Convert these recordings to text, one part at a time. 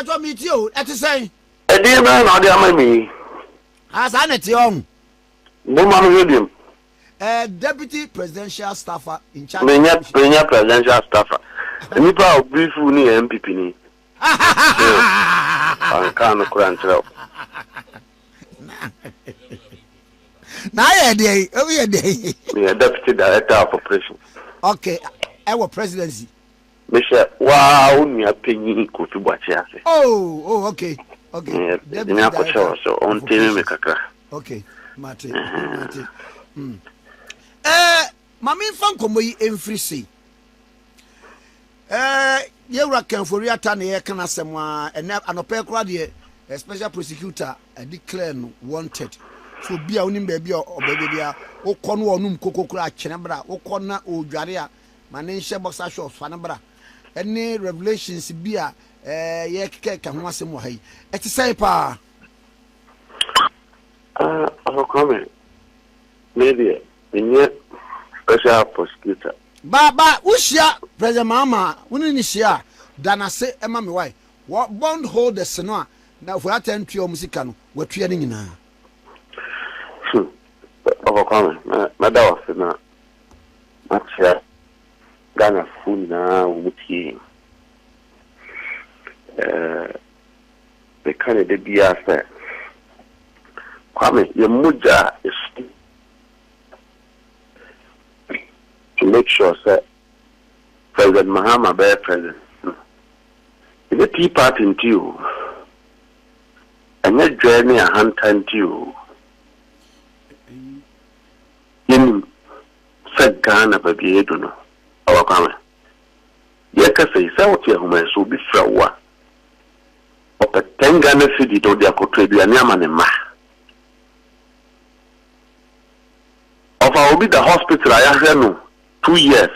about me too. At the same. A dear man, I am me. As I net young. Woman with him. Deputy presidential staffer in charge. Many presidential staffer. And you probably brief me NPP. I can't crunch up. Now, a day, every day. Me a deputy director of operations. Okay, our presidency. Michelle, wow, me a penny could to watch us. Oh, okay. Okay. So on TV make a crack. Okay, Mate. Mammy Funko, in free sea. You reckon for Riatani, can I someone and an opera, a special prosecutor, a declare wanted. So be a winning baby or baby, or Cornwall, Coco Crack, Chenabra, or Corner, or Jaria, my name Sheboxa Show, Fanabra. Any revelations be a cake and once more. It's a say, pa. I'll come maybe in special prosecutor. Baba, Ushia, President Mama, Unisha, Dana say, Emma, why? What bond hold the Senua? Now, for attend to your musicano, we're trading in her. Overcoming, my daughter, not much Ghana food now with him. The kind of the beer fair. Kwame, your muja is to make sure that President Mahama be president. If the tea party into you, and your journey a hand into you, in said Ghana, baby, you don't know. Our comment. Yaka say, what your home so be flower. Of the 10 Ghana city to their could be a yaman and ma. Of I will be the hospital, I have no 2 years.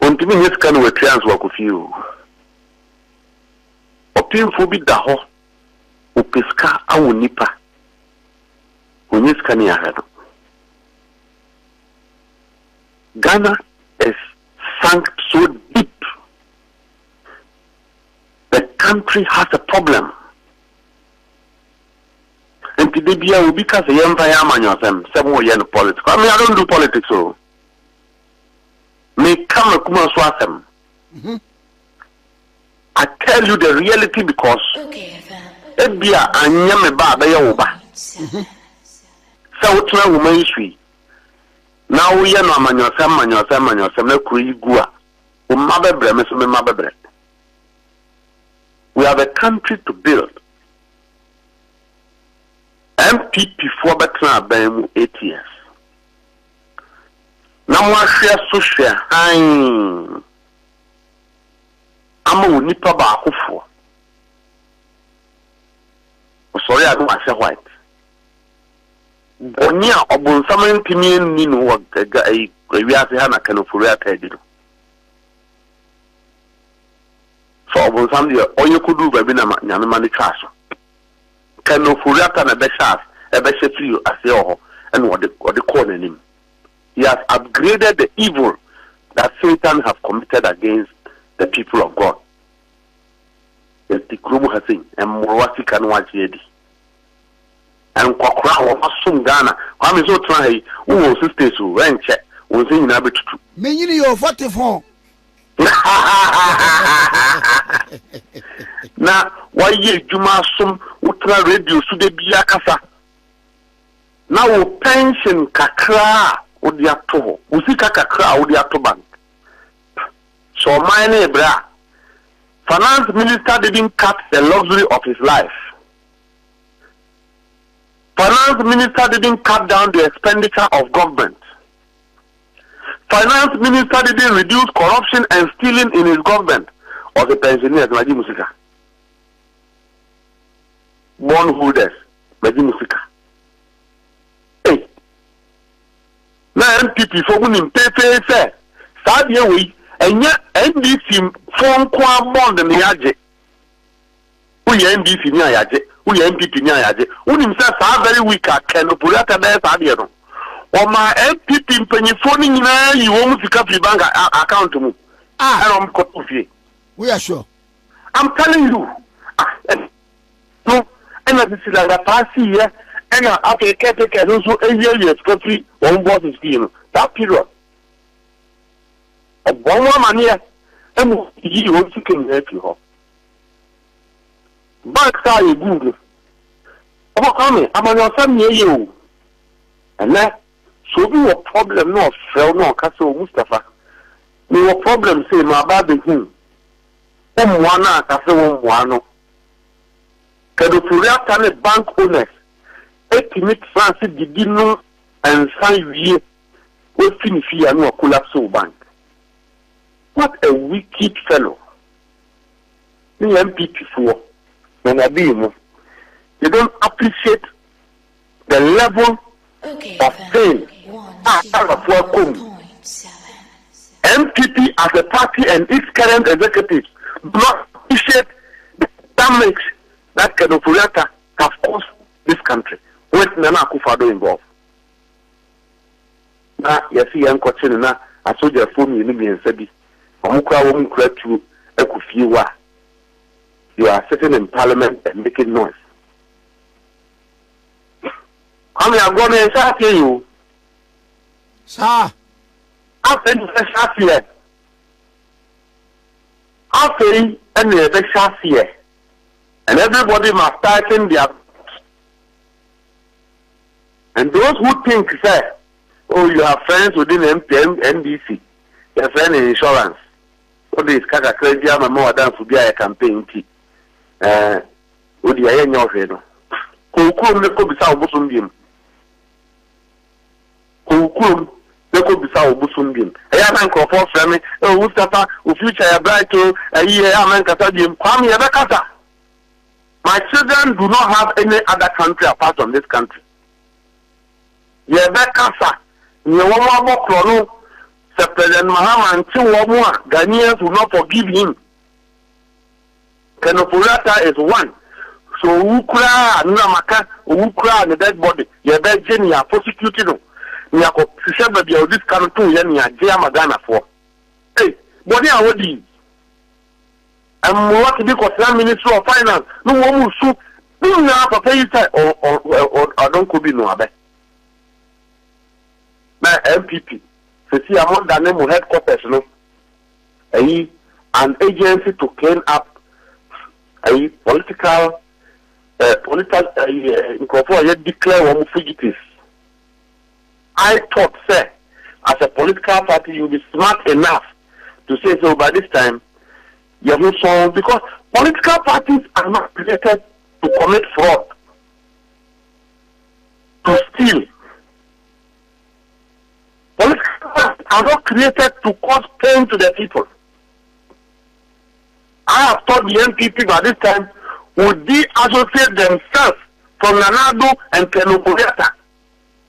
Until me, this kind of trans work with you. Or painful be the ho, who pesca our nipper. When this can you have Ghana is sunk so deep. The country has a problem. And today, will because the empire man yourself, 7 years in politics. I mean, I don't do politics, so. May come a kuma swasem. I tell you the reality because. Ebia anyame ba be yoba. So what na woman issue. Now we are no manyosem na kuri gua. O mabebre me so me mabebre. We have a country to build. NPP for better than 8 years. Now we share social high. I'm a nipa ba akufo. Sorry, I don't say white. Bonia obon saman timi ni no ga we ase ha na kanofuru atagiro. So obon sam de onye kudu ba bi na nyame mani twaso. Kanofuru ata na be shas e be shefi ase oho and what the corner him. He has upgraded the evil that Satan have committed against the people of God. The Tikrubu has seen and Morwasi can watch yedi. And Kwakra was soon Ghana. I'm so trying who will sisters who ran check was in Abbott. Meaning you're 44. Now, why ye Juma sum ultra radio to the Biakasa? Now, pension kakra would the October. Usika kakra would the October. So, my neighbor, finance minister didn't cut the luxury of his life. Finance minister didn't cut down the expenditure of government. Finance minister didn't reduce corruption and stealing in his government. Or the pensioners, Maji Musika. Bondholders, Maji Musika. Hey. Now NPP for winning pay fair. Start here we and yet NDC phone qua bond and the yaje. We NDC near yaje. We NPP near yaje. We himself are very weak at Kenopurata there, Sadiano. Or my NPP penny phoning you won't pick up your bank account to me. We are sure. I'm telling you, ɛna sisi la nga paasi yɛ ɛna afɛ kɛtɛkɛ nso ewie secretary wɔn boss scheme no that period ɔbɔn wɔn amaneɛ ɛmu yi wɔn sika nyinaa fi hɔ bank saa yɛ good ɔbɔ kame amaneɛ ɔsɛm yɛ yɛ o ɛnɛ so bi wɔ problem na ɔfrɛw na ɔka sɛ o Mustafa mi wɔ problem sɛ ma ba bɛ hu ɔmmoa na aka sɛ wɔn mmoa no Kedofori Atta ne bank owners etimi France didi no ensan wie we finifi ya no collapse bank. What a wicked fellow. The NPP for Menabimo. They don't appreciate the level of pain NPP as a party and its current executives do not appreciate the damage that Kedofori Atta has caused this country with Nana Akufo-Addo involved. Na yesi yan kwachene na asoja fomi ni mi ensabi. Omukwa wo mukra tu ekufie wa. You are sitting in parliament and making noise. Ami agone sa tie you. Sa. After the shafiye. After any the shafiye. And everybody must tighten their. And those who think, say, oh, you have friends within NDC, your friend in insurance. What is ck3dness? I'm more than to be a campaign. What do you hear? Kukum leko bisa obusumbim. Kukum leko bisa obusumbim. Eya man kofo frame. Oh, Mustafa, o future ya bright to a man kasa dim. Kwame ya bekasa. My children do not have any other country apart from this country. Yebekasa, Nyawama Krono, President Mahama and Chihuahua, Ghanaians will not forgive him. Kedofori Atta is one. So Ukra, Namaka, Ukra, the dead body, Yebe Jenny are prosecuted. Nyako, Sishaba, this country, Yania, Jayamagana for. Hey, body are what these? And what to be concerned Minister of Finance, no one will shoot. No, now, Papa, you say, or don't could be no abe. My NPP, so see, among the name of headquarters, no, an agency to clean up a political, declare one fugitives. I thought, sir, as a political party, you'll be smart enough to say so by this time. You have no song because political parties are not created to commit fraud, to steal. Political parties are not created to cause pain to the people. I have thought the NPP by this time would de-associate themselves from Nanado and Kedofori Atta,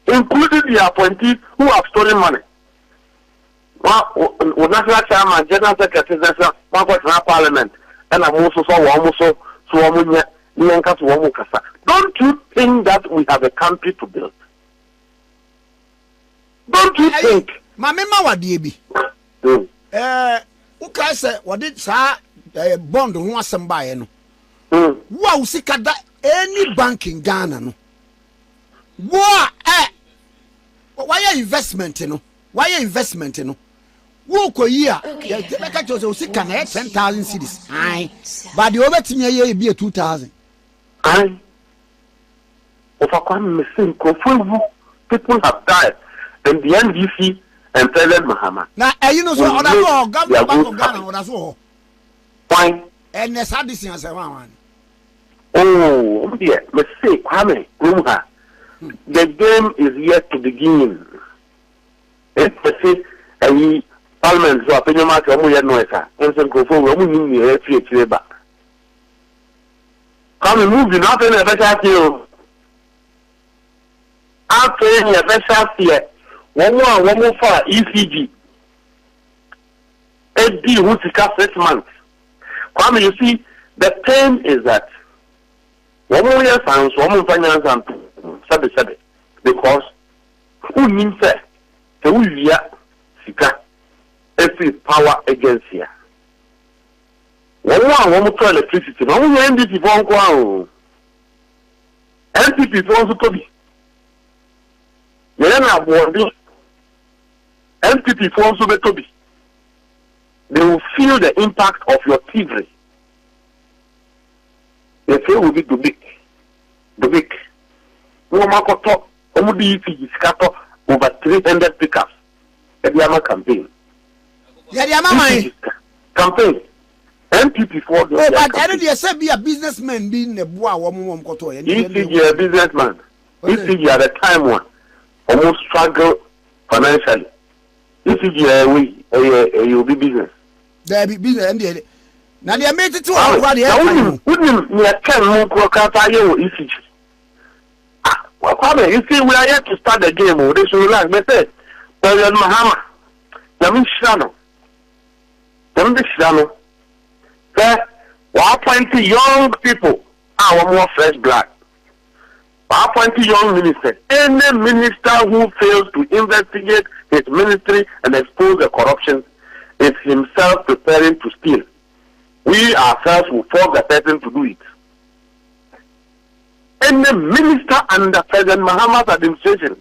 including the appointees who have stolen money. National chairman, general secretary, national parliament, and I'm also don't you think that we have a country to build? Don't you think? Mamma Wadibi. Okay, sir, what did sa bond who was some buy no? Wow, sick at that any bank in Ghana no. Why investment no? Why investment no? Woko year, make us see can 10,000 cities. Aye, but the over to me be a 2,000. Aye, of a common missing, people have died, and the NDC and President Mahama. Now, you know, so on a government bank of Ghana, that's all. Why? And there's had this as a one. Oh, dear, let's say, Kwame, the game is yet to begin. Let's say, Parliament so opinion mark omo ye no esa enso nkofo we omo nyim ye fi ekire ba come move na fe na be sha ti o after ye be sha ti e womo fa ECG edi who tika 6 months come you see the pain is that womo ye sans womo finance and sabe because who nyim say te wu wia sika every power agency. One to electricity. No one NDC phone call. NPP for also to be. NPP for also to be. They will feel the impact of your thievery. The fear will be too big. The big. No matter what, over 300 pickups. The Yama campaign. Campaign. NPP for the. But I don't say be a businessman being a boy woman koto. If you are a businessman, if you are the time one, almost struggle financially. If you are you'll be business. There be business and now they made it to our body. Wouldn't me a 10 more crocata you if well, you see, we are yet to start the game. They should relax. They said, President Mahama, Yamin Shano, there were 20 young people, our more fresh blood. 20 young ministers. Any minister who fails to investigate his ministry and expose the corruption is himself preparing to steal. We ourselves will force the person to do it. Any minister under President Mahama's administration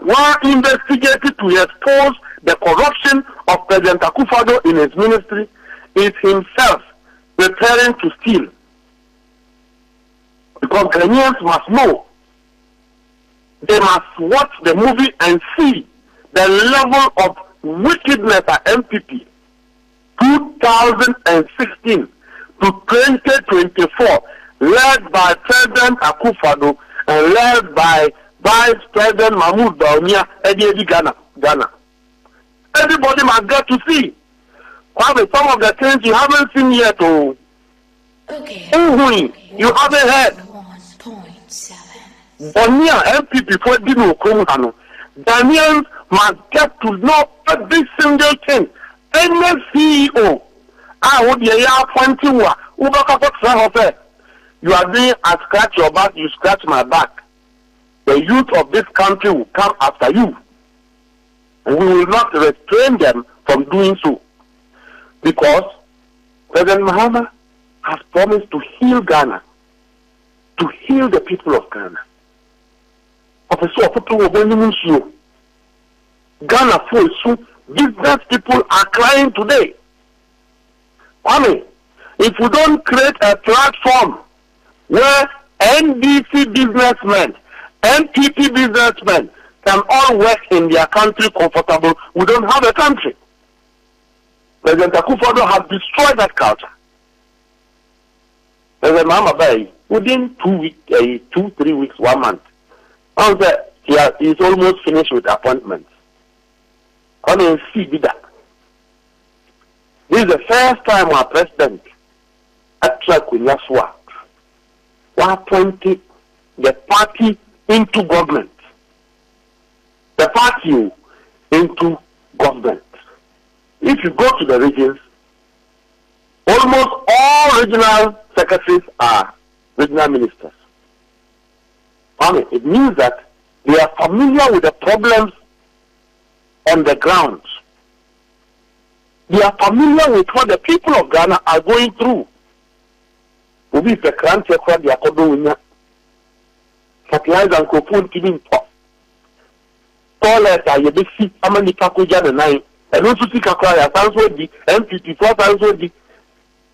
were investigated to expose the corruption of President Akufo-Addo in his ministry is himself preparing to steal. Because Ghanaians must know, they must watch the movie and see the level of wickedness at NPP 2016 to 2024, led by President Akufo-Addo and led by Vice President Mahmoud Bawumia, Eddie Ghana. Everybody must get to see. Probably some of the things you haven't seen yet. Oh. Okay. You haven't heard. 1.7. Bonia NPP for Dino Kumuhano. Ghanaians must get to know every single thing. Any CEO, would you appoint you? You are doing I scratch your back, you scratch my back. The youth of this country will come after you. And we will not restrain them from doing so. Because President Mahama has promised to heal Ghana, to heal the people of Ghana. Ghana for business people are crying today. If we don't create a platform where NDC businessmen, NPP businessmen can all work in their country comfortable, we don't have a country. President Akufo-Addo has destroyed that culture. President Mahama Bay, within 3 weeks, 1 month, he's almost finished with appointments. This is the first time our president actually appointed the party into government. The party into government. If you go to the regions, almost all regional secretaries are regional ministers. It means that they are familiar with the problems on the ground. They are familiar with what the people of Ghana are going through. Fertilizer and cocoon giving toilet you be see how many package the nine and also see kakra sounds the NPP 4,000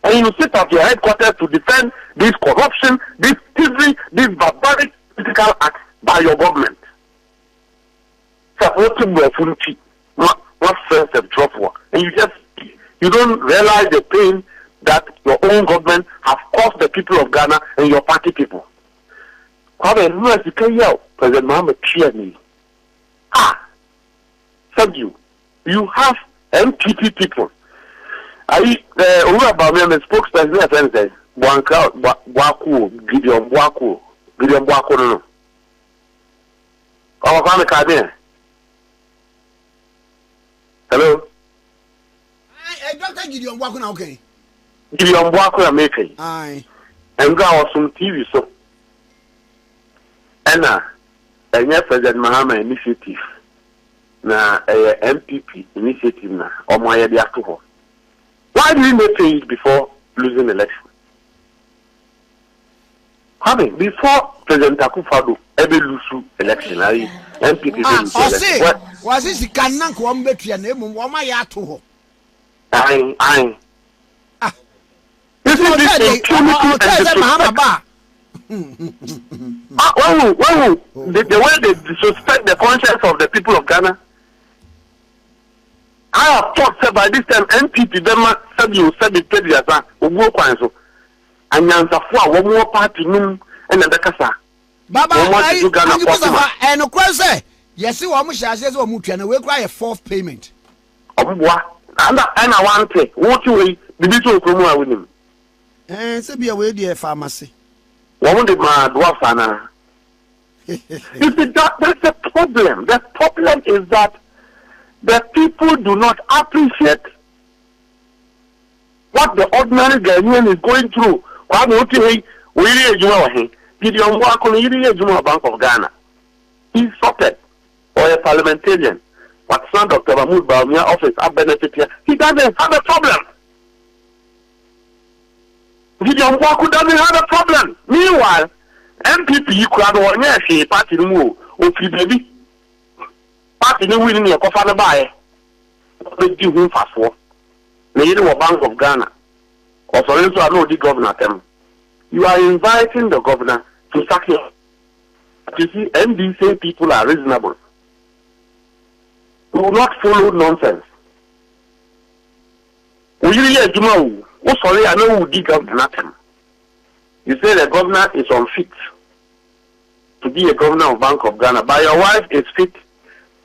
and you sit at your headquarters to defend this corruption, this thievery, this barbaric political act by your government. Supporting your funchi, not sense of drop work. And you don't realize the pain that your own government has caused the people of Ghana and your party people. President Mahama cheered me. Thank you. You have NPP people. I'm a spokesperson at Wednesday. Gideon Bwako, no. Hello? Dr. Gideon Bwako now, okay? Gideon Bwako, I'm making. Aye. And go on some TV, so. Anna, and yes, President Mahama initiative. Na NPP initiative na omoye dia to ho. Why didn't they pay it before losing the election? Kwame, before President Akufo-Addo ever lose election, NPP was this canon come back to your name? What my yard to her? Aye. This is the way they disrespect the conscience of the people of Ghana. I have thought that by this time NPP them said you said the trade as a Ugo Kwanso and Yansafua one more party num and the Kasa. Baba, and of course, yes, you almost says or Mutan, we cry a fourth payment. And I want to what you the little promo with him. And so be away, dear pharmacy. What did my dwarf? You see, that's the problem. The problem is that the people do not appreciate what the ordinary Ghanaian is going through. Bank of Ghana. He's sorted or a parliamentarian. But son Dr. Mahmoud Bawumia office are benefit here. He doesn't have a problem. Gideon Waku doesn't have a problem. Meanwhile, NPP crowd or near party move or baby. Party no winning your coffee buy. They give him fast for. Lady or Bank of Ghana. Or so I know the governor them. You are inviting the governor to sack him. You see, NDC people are reasonable. We will not follow nonsense. We really do. Oh, sorry, I know who dig up nothing. You say the governor is unfit to be a governor of Bank of Ghana, but your wife is fit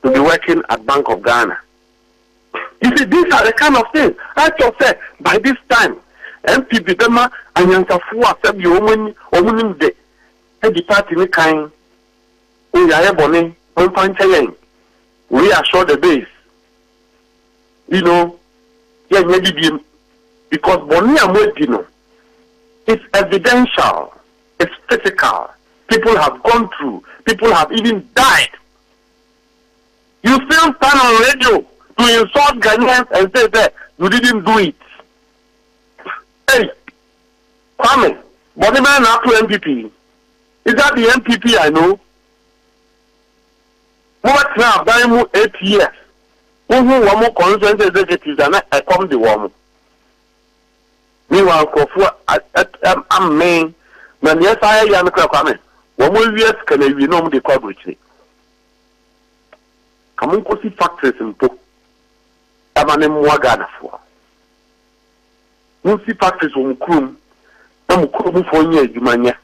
to be working at Bank of Ghana. You see, these are the kind of things. I just said, by this time, NPP Dema and Yansafua said you woman de the party ni kind. We are bonny, we assure the base. You know, yeah, maybe because Bonnie and Wedino, it's evidential, it's physical. People have gone through, people have even died. You still stand on radio to insult Ghanaians and say that you didn't do it. Hey, Kwame, Bonnie man up to NPP. Is that the NPP I know? What now? By 8 years. Who more conscience executives and I come the woman. Meanwhile, I'm main. When yes, I am a comment. 1 more years can you know the coverage? Come on, go see factories in Pok. I'm an Mwagana for. You see factories on Krum. I'm Krum for years, Jumania.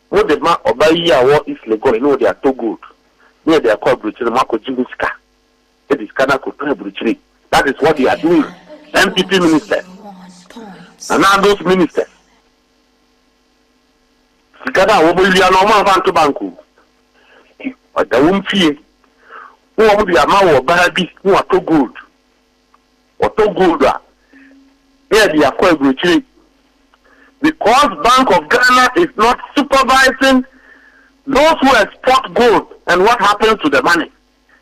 What the man or by year what is legal, you know they are too good. Near their coverage, the Marco Jibuska. It is Kanako Coverage. That is what they are doing. NPP minister. And now those ministers. Sikada will be a normal bank to Banku. But the womb fee. Who will be a man or baby who are too good. Or too good. Here they are quite rich. Because Bank of Ghana is not supervising those who export gold and what happens to the money.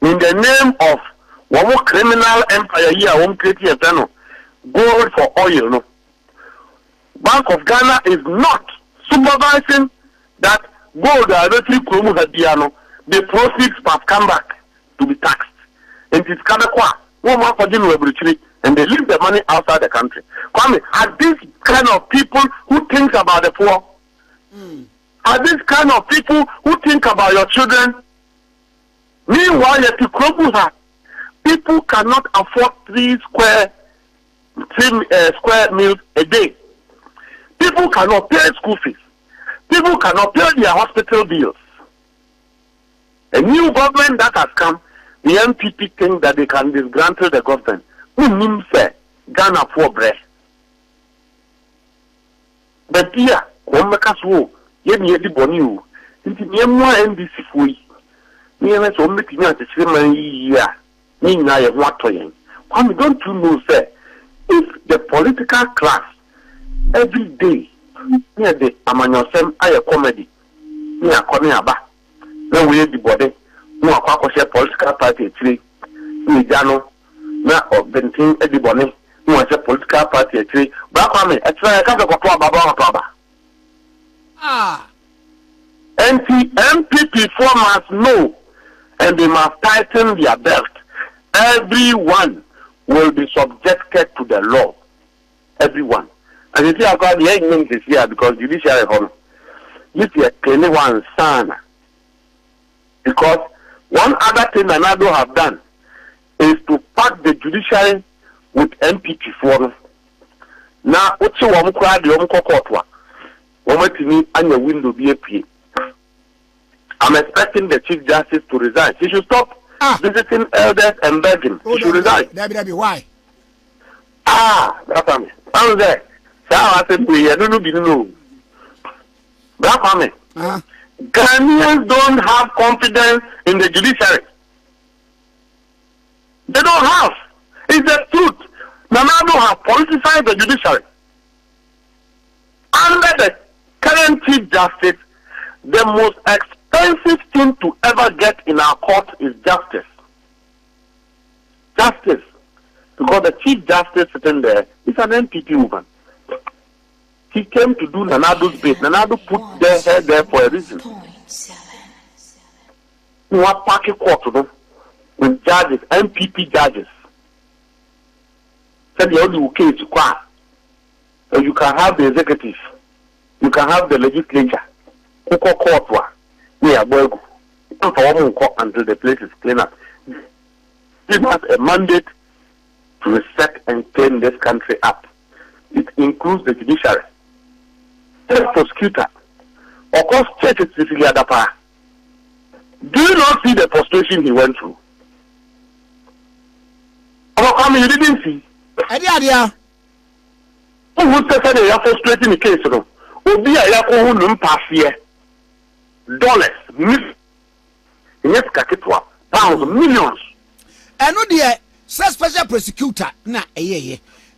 In the name of one more criminal empire here, one creating a gold for oil, no. Bank of Ghana is not supervising that gold directly from the proceeds must come back to be taxed. And it's Kanakwa, one more for and they leave the money outside the country. Kwame, are these kind of people who think about the poor? Are these kind of people who think about your children? Meanwhile, people cannot afford 3 square meals a day. People cannot pay school fees. People cannot pay their hospital bills. A new government that has come, the NPP think that they can dismantle the government. Who means Ghana for bread? But here, one make us woe, yet near the Bonu, into near more NDC for you. Near us, one making out the same year, meaning I have what to you. Don't you know, sir, if the political class every day near the Amanyosem I comedy near Koniaba, then we the body, no a political party tree, Mijano, now of Benting Eddie Bonnet, who was a political party tree, Baba, I try a couple of Baba. NPP4 must know, and they must tighten their belt. Everyone will be subjected to the law. Everyone. And you see, I've got the evidence this year because Judiciary home. This is anyone sana. Because one other thing Nanado have done is to pack the Judiciary with NPP4. Now, what's your one crowd, the Omkokotwa? Womatini and your window be a P. I'm expecting the Chief Justice to resign. He should stop visiting elders and begging. He should resign. Why? That's me. I'm there. So I said, we don't know. That's me. Ghanaians don't have confidence in the judiciary. They don't have. It's the truth. Nanado has politicized the judiciary. Under the current Chief Justice, the most expensive thing to ever get in our court is justice. Justice. Because the Chief Justice sitting there is an NPP woman. He came to do Nanado's base. Nanado put their head there for a reason. You have parking court with judges, NPP judges. Said the only case so you can have the executive, you can have the legislature. Court until the place is clean up. It has a mandate to reset and clean this country up. It includes the judiciary, the prosecutor, of course, church is Sicily Adapa. Do you not see the frustration he went through? You didn't see. Who would say they are frustrating the case? Who be a Yako pass here? Dollars, millions, pounds, millions. And no dear, such special prosecutor, na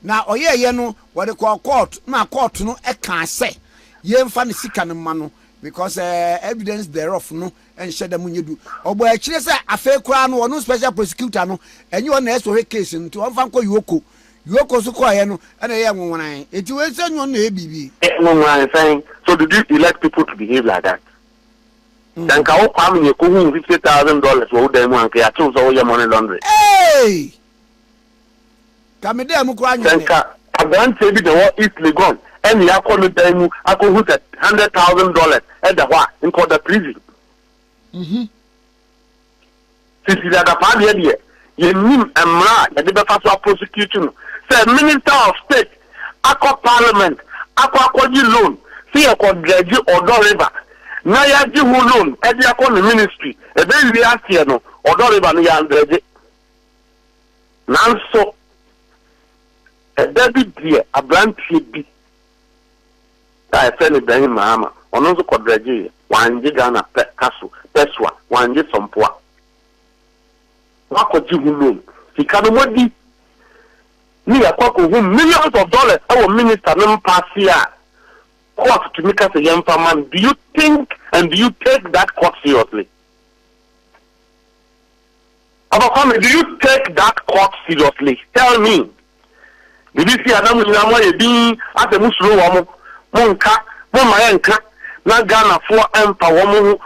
now, no, what they call court, na court no, can't say. Ye fan sika no mano because evidence thereof no and share them when you do. Or boy, actually say a fair crown or no special prosecutor no, and you are next for a case into one fanko Yoko. Yoko so quiet no, and a young one. It will send you on the ABB. I'm saying, so did you elect people to behave like that? Then can you come in your $50,000 for them one can choose all your money laundry? Hey! Come there, Mukran. Then I don't say the war is legal. And you are calling them, I could put $100,000 at the war in court the prison. Since you are the party here, you mean a mra, the Debafa prosecution, say Minister of State, Aqua Parliament, Aqua loan, see a quadrigi or River. Now you loan, as you call the ministry, a very last year, no, or River, no, you now so a David dear, a blank be. I send it to Mahama, on also quadrigi, one gigana pet castle, Peswa, one get some poor. What could you loan? He can't what be near millions of dollars. Our minister never pass here. Court to make us a young man. Do you think and do you take that court seriously? Do you take that court seriously? Tell me. Did you see Adam William being at the Muslim Monka, Momayanka, Nagana for Empa,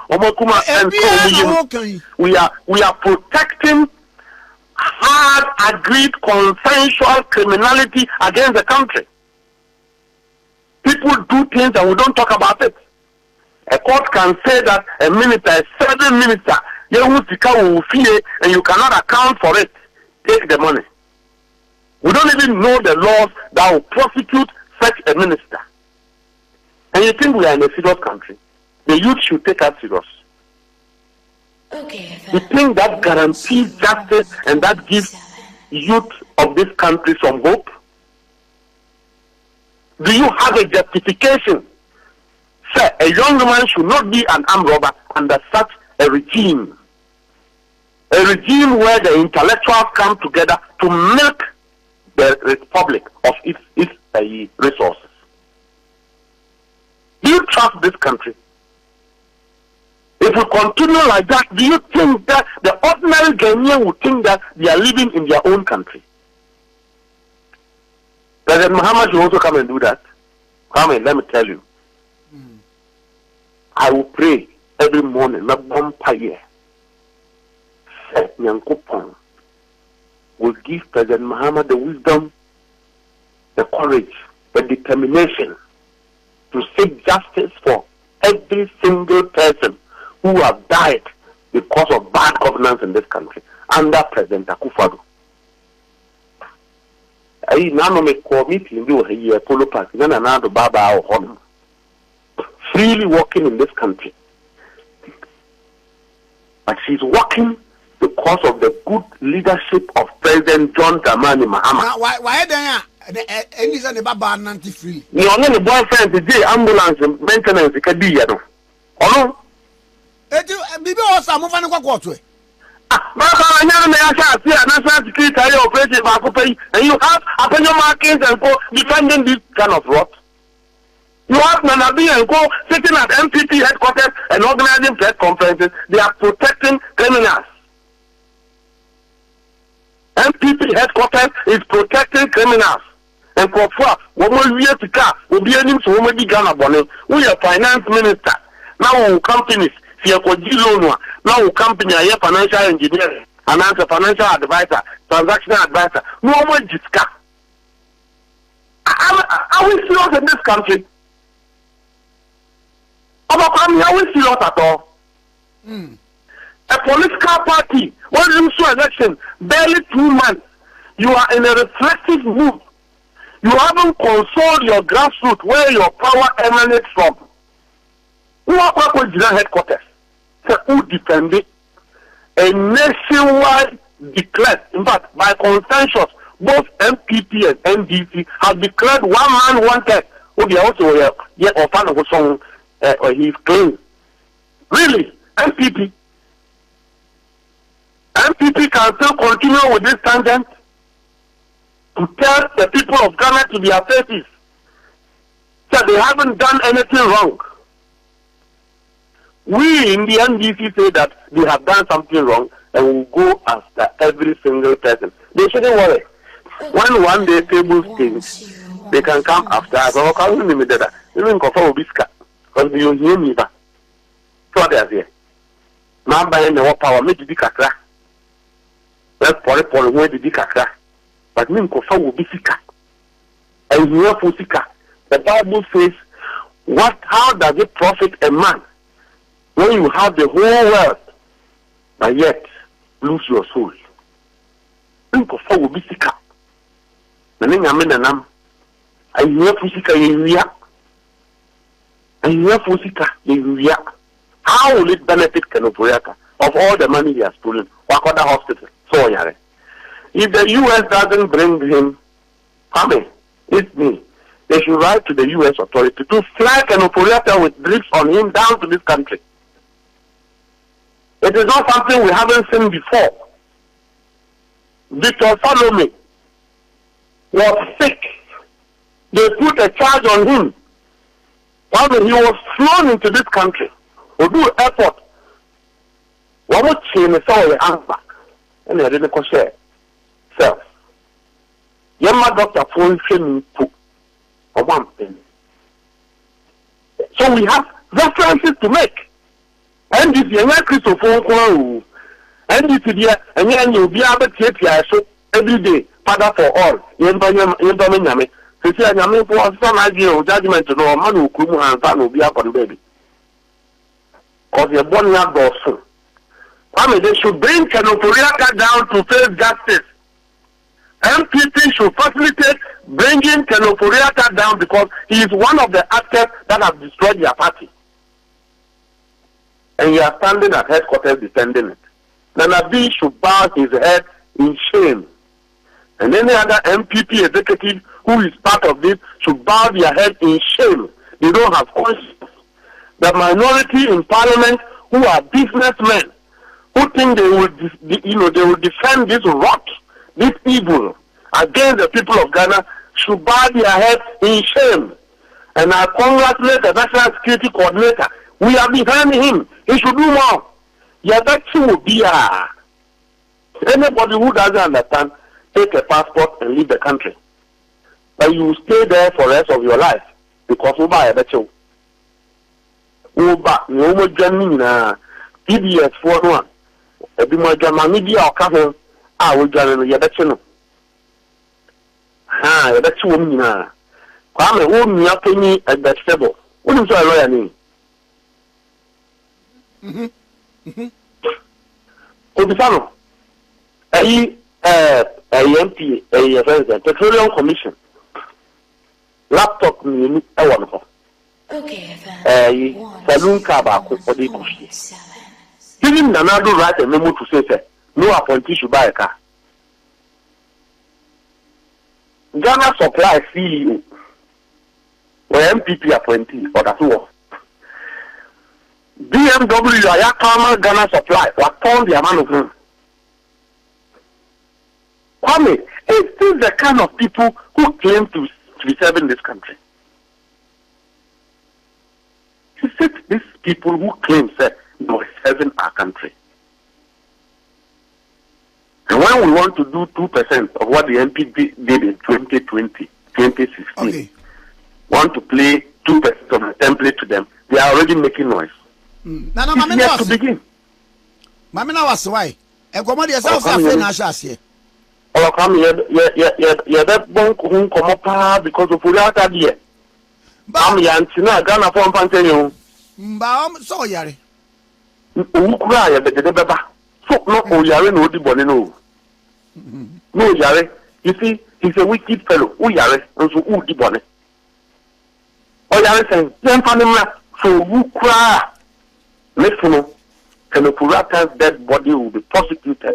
Omokuma, and we are protecting hard agreed consensual criminality against the country. People do things and we don't talk about it. A court can say that a minister, a certain minister, and you cannot account for it. Take the money. We don't even know the laws that will prosecute such a minister. And you think we are in a serious country? The youth should take us serious. Okay. You think that guarantees justice and that gives youth of this country some hope? Do you have a justification? Sir, a young man should not be an armed robber under such a regime. A regime where the intellectuals come together to milk the republic of its resources. Do you trust this country? If we continue like that, do you think that the ordinary Ghanaian would think that they are living in their own country? President Muhammad should also come and do that. Come and let me tell you. I will pray every morning, not one per year. Nyankopon will give President Muhammad the wisdom, the courage, the determination to seek justice for every single person who have died because of bad governance in this country under President Akufo-Addo. I now make committee in the Polo Park, then another Baba or Honor, freely walking in this country. But she's walking because of the good leadership of President John Dramani Mahama. Why then? Any is a Baba Nanti free. You are not a boyfriend, the ambulance maintenance, can be, you know. Oh, Bibi also move on quarter. Baba, national security operation, and you have opinion markings and go defending this kind of rot. You have Nanabi and go sitting at NPP headquarters and organizing press conferences. They are protecting criminals. NPP headquarters is protecting criminals. And for one year to come, will be any so will be Ghana Bonnet. We are finance minister. Now companies, now company, I financial engineer, and as a financial advisor, transactional advisor. No more discuss. Are we serious in this country? Are we serious at all? A political party, when you saw election, barely 2 months, you are in a reflective mood. You haven't consoled your grassroots where your power emanates from. Who are headquarters? So who defended a nationwide declared, in fact, by consensus, both MPP and NDC have declared one man wanted. Who they also yet or fan of a song he's claimed. Really, MPP can still continue with this tangent to tell the people of Ghana to their faces that they haven't done anything wrong. We in the NDC say that they have done something wrong and will go after every single person. They shouldn't worry. When one day tables change, they can come after us. Or can we limit that? Even Kofa Obiska, because you hear me back. So they are here. Now by the power, make the kakra. Let's pour where the kakra. But me Kofa Obisika. And you are Fusika. The Bible says, how does it profit a man when you have the whole world, but yet lose your soul? Think of how we seek up. The name I'm I hear Fusika in I hear Fusika in how will it benefit Kanopoyaka of all the money he has stolen? Wakoda Hospital. So, Yare. If the US doesn't bring him, come it's me. They should write to the US authority to fly Kanopoyaka with bricks on him down to this country. It is not something we haven't seen before. Victor Salome was sick. They put a charge on him. When he was flown into this country, Odu Airport, one would chain the answer, and they didn't share self. Yamma doctor phone training to or one thing. So we have references to make. And this young Christopher and this year, and you'll be able to take so every day, Father for all. Yammy. To say, I mean, for some idea of judgment to know, man who could and son will be up on baby. Because you're born up soon. I mean, they should bring Kanopoyaka down to face justice. MPP should facilitate bringing Kanopoyaka down because he is one of the actors that have destroyed their party. And you are standing at headquarters defending it. Nanabi should bow his head in shame. And any other MPP executive who is part of this should bow their head in shame. They don't have conscience. The minority in parliament who are businessmen, who think they will, they will defend this rot, this evil against the people of Ghana, should bow their head in shame. And I congratulate the National Security Coordinator. We are behind him. He should do more. Yeah, that will be anybody who doesn't understand, take a passport and leave the country. But you will stay there for the rest of your life because you buy a better. Uba, no Janina, TBS for one. A bit more Jamania or Cafe, I will join the Yabachino. Ah, that's woman. Kwame, whom you are paying at that table. What is your lawyer name? Obisano, MP, Petroleum Commission. Laptop ni one ho. Okay, saloon car back for the bush. Giving Nanado write a memo to say, no appointee should buy a car. Ghana Supply CEO or NPP appointee or that was. BMW, Ayakama Ghana Supply, what found the amount of him. Kwame, is this the kind of people who claim to be serving this country? Is it these people who claim that they are serving our country? And when we want to do 2% of what the NPP did in 2020, 2016, okay, want to play 2% of the template to them, they are already making noise. No, It's yet to begin. Mamina was why. And come on, yourself, I Or come here, that won't come up because of Atta dear. I'm Yantina, Ghana from Pantayo. Baum, so yari. Who cry at the Baba? So, no, Yare, no, the body, no. No, Yare, you see, he's a wicked fellow. Who Yare, and so who the bonnet. Oh, Yare saying, then Panama, so who cry? Listen, Atta's dead body will be prosecuted.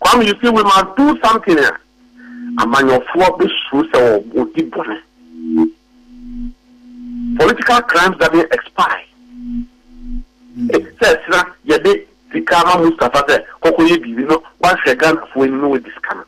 Come, you see, we must do something here. Among your four big shoes or deep bonnet. Political crimes that they expire. It says, Yade, the Kama Mustafa said, Kokoye, you know, once you're gone, we know this kind.